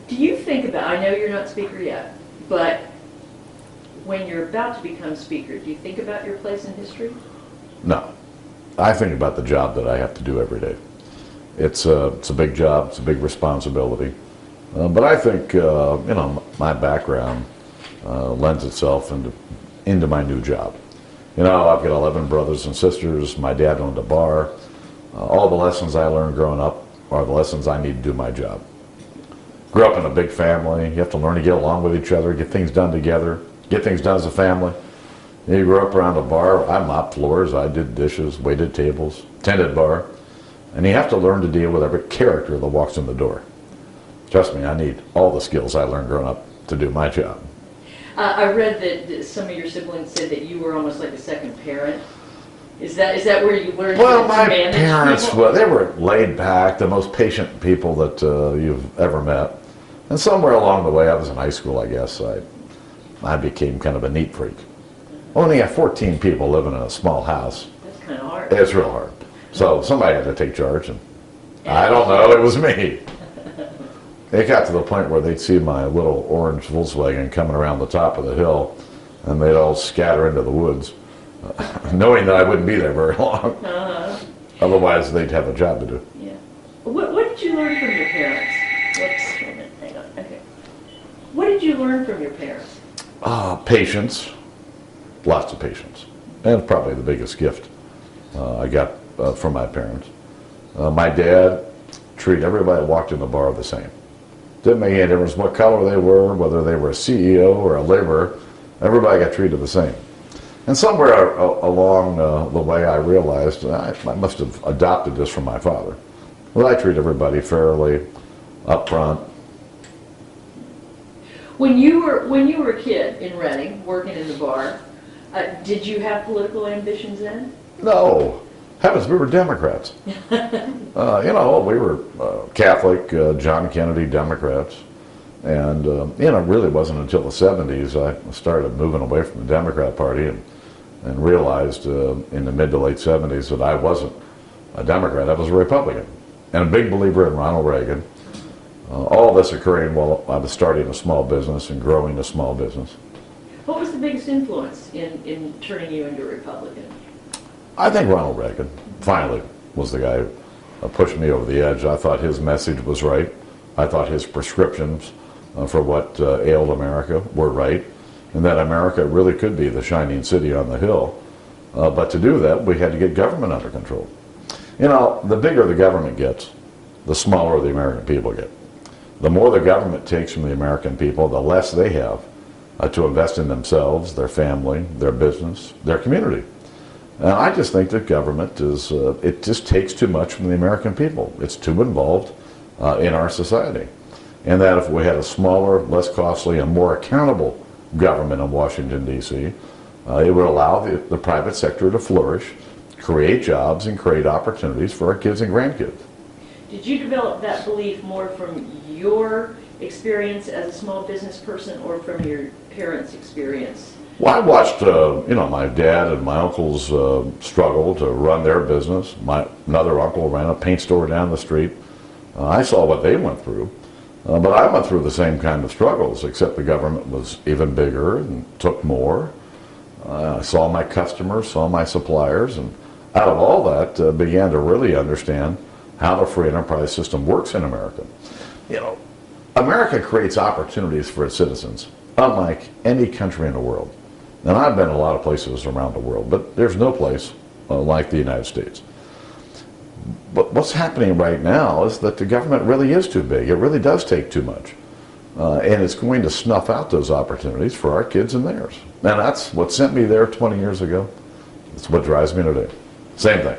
Do you think about, I know you're not speaker yet, but when you're about to become speaker, do you think about your place in history? No. I think about the job that I have to do every day. It's a big job, it's a big responsibility. But I think, my background lends itself into my new job. I've got 11 brothers and sisters. My dad owned a bar. All the lessons I learned growing up are the lessons I need to do my job. Grew up in a big family. You have to learn to get along with each other, get things done together, get things done as a family. You grew up around a bar. I mopped floors, I did dishes, waited tables, tended bar. And you have to learn to deal with every character that walks in the door. Trust me, I need all the skills I learned growing up to do my job. I read that some of your siblings said that you were almost like a second parent. Is that where you learned to manage parents, people? well, they were laid back, the most patient people that you've ever met. And somewhere along the way, I was in high school, I guess, I became kind of a neat freak. Only have 14 people living in a small house. That's kind of hard. It's real hard. So somebody had to take charge, and I don't know, it was me. It got to the point where they'd see my little orange Volkswagen coming around the top of the hill, and they'd all scatter into the woods, knowing that I wouldn't be there very long. Otherwise, they'd have a job to do. Yeah. What did you learn from your parents? Whoops, wait a minute, hang on. Okay. What did you learn from your parents? Patience. Lots of patience. And probably the biggest gift I got from my parents. My dad treated everybody that walked in the bar the same. Didn't make any difference what color they were, whether they were a CEO or a laborer, everybody got treated the same. And somewhere along the way I realized I must have adopted this from my father. Well, I treat everybody fairly, upfront. When you were a kid in Reading, working in the bar, did you have political ambitions then? No. Heavens, we were Democrats. We were Catholic, John Kennedy Democrats. And, it really wasn't until the 70s I started moving away from the Democrat Party and realized in the mid to late 70s that I wasn't a Democrat, I was a Republican. And a big believer in Ronald Reagan. All this occurring while I was starting a small business and growing a small business. What was the biggest influence in turning you into a Republican? I think Ronald Reagan finally was the guy who pushed me over the edge. I thought his message was right. I thought his prescriptions for what ailed America were right, and that America really could be the shining city on the hill. But to do that, we had to get government under control. The bigger the government gets, the smaller the American people get. The more the government takes from the American people, the less they have to invest in themselves, their family, their business, their community. And I just think that government it just takes too much from the American people. It's too involved in our society. And that if we had a smaller, less costly, and more accountable government in Washington, D.C., it would allow the private sector to flourish, create jobs, and create opportunities for our kids and grandkids. Did you develop that belief more from your experience as a small business person or from your parents' experience? Well, I watched, my dad and my uncles struggle to run their business. Another uncle ran a paint store down the street. I saw what they went through. But I went through the same kind of struggles, except the government was even bigger and took more. I saw my customers, saw my suppliers, and out of all that, began to really understand how the free enterprise system works in America. America creates opportunities for its citizens, unlike any country in the world. And I've been a lot of places around the world, but there's no place like the United States. But what's happening right now is that the government really is too big. It really does take too much. And it's going to snuff out those opportunities for our kids and theirs. And that's what sent me there 20 years ago. It's what drives me today. Same thing.